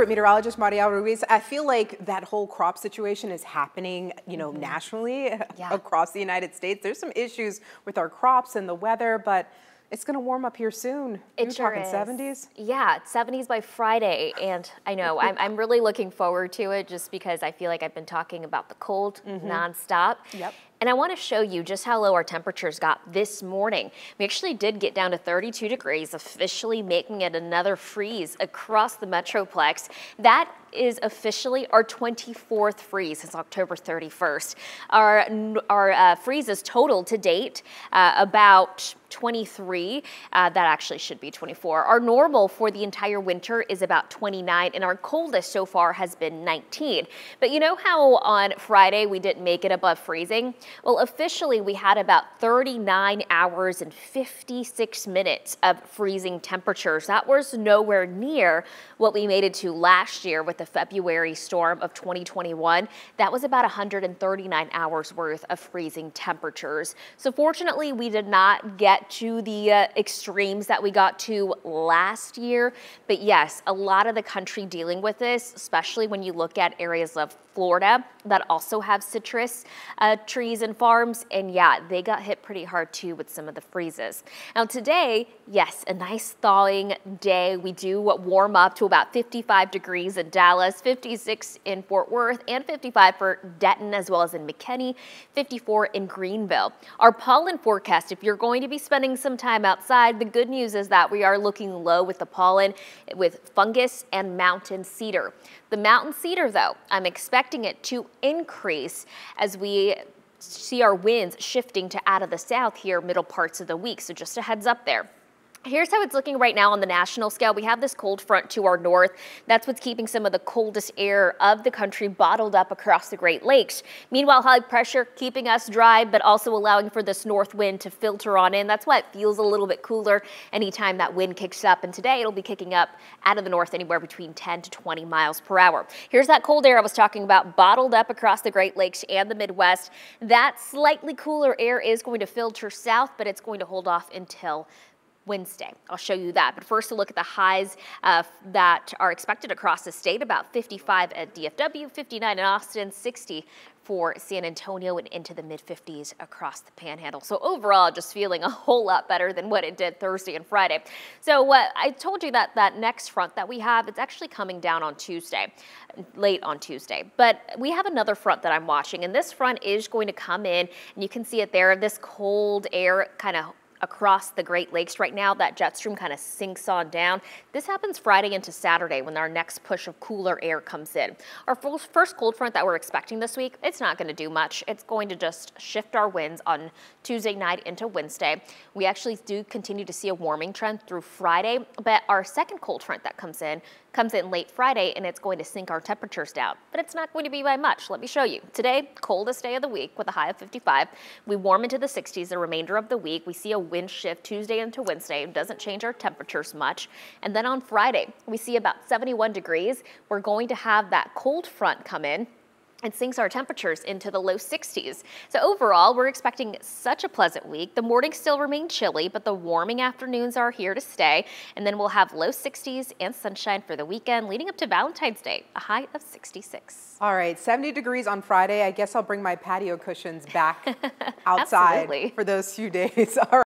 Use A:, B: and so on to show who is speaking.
A: Meteorologist Maria Ruiz, I feel like that whole crop situation is happening, nationally across the United States. There's some issues with our crops and the weather, but it's going to warm up here soon. You're talking 70s?
B: Yeah, it's 70s by Friday, and I know I'm really looking forward to it just because I feel like I've been talking about the cold nonstop.
A: Yep.
B: And I want to show you just how low our temperatures got this morning. We actually did get down to 32 degrees, officially making it another freeze across the Metroplex. That is officially our 24th freeze since October 31st. Our freezes total to date about 23. That actually should be 24. Our normal for the entire winter is about 29, and our coldest so far has been 19. But you know how on Friday we didn't make it above freezing? Well, officially we had about 39 hours and 56 minutes of freezing temperatures. That was nowhere near what we made it to last year with the February storm of 2021. That was about 139 hours worth of freezing temperatures. So fortunately, we did not get to the extremes that we got to last year. But yes, a lot of the country dealing with this, especially when you look at areas of Florida that also have citrus trees and farms. And yeah, they got hit pretty hard too with some of the freezes. Now today, yes, a nice thawing day. We do warm up to about 55 degrees in Dallas, 56 in Fort Worth, and 55 for Denton as well as in McKinney, 54 in Greenville. Our pollen forecast, if you're going to be spending some time outside, the good news is that we are looking low with the pollen with fungus and mountain cedar. The mountain cedar, though, I'm expecting it to increase as we see our winds shifting to out of the south here middle parts of the week. So just a heads up there. Here's how it's looking right now on the national scale. We have this cold front to our north. That's what's keeping some of the coldest air of the country bottled up across the Great Lakes. Meanwhile, high pressure keeping us dry, but also allowing for this north wind to filter on in. That's why it feels a little bit cooler anytime that wind kicks up. And today it'll be kicking up out of the north anywhere between 10 to 20 miles per hour. Here's that cold air I was talking about bottled up across the Great Lakes and the Midwest. That slightly cooler air is going to filter south, but it's going to hold off until Wednesday. I'll show you that. But first, a look at the highs that are expected across the state. About 55 at DFW, 59 in Austin, 60 for San Antonio, and into the mid-50s across the Panhandle. So overall, just feeling a whole lot better than what it did Thursday and Friday. So I told you that that next front that we have, it's actually coming down on Tuesday, late on Tuesday. But we have another front that I'm watching, and this front is going to come in, and you can see it there, this cold air kind of across the Great Lakes right now. That jet stream kind of sinks on down. This happens Friday into Saturday when our next push of cooler air comes in. Our first cold front that we're expecting this week, it's not going to do much. It's going to just shift our winds on Tuesday night into Wednesday. We actually do continue to see a warming trend through Friday, but our second cold front that comes in late Friday, and it's going to sink our temperatures down. But it's not going to be by much. Let me show you. Today, coldest day of the week with a high of 55. We warm into the 60s the remainder of the week. We see a wind shift Tuesday into Wednesday. It doesn't change our temperatures much. And then on Friday, we see about 71 degrees. We're going to have that cold front come in and sinks our temperatures into the low 60s. So overall, we're expecting such a pleasant week. The mornings still remain chilly, but the warming afternoons are here to stay. And then we'll have low 60s and sunshine for the weekend, leading up to Valentine's Day, a high of 66.
A: All right, 70 degrees on Friday. I guess I'll bring my patio cushions back outside for those few days. All right.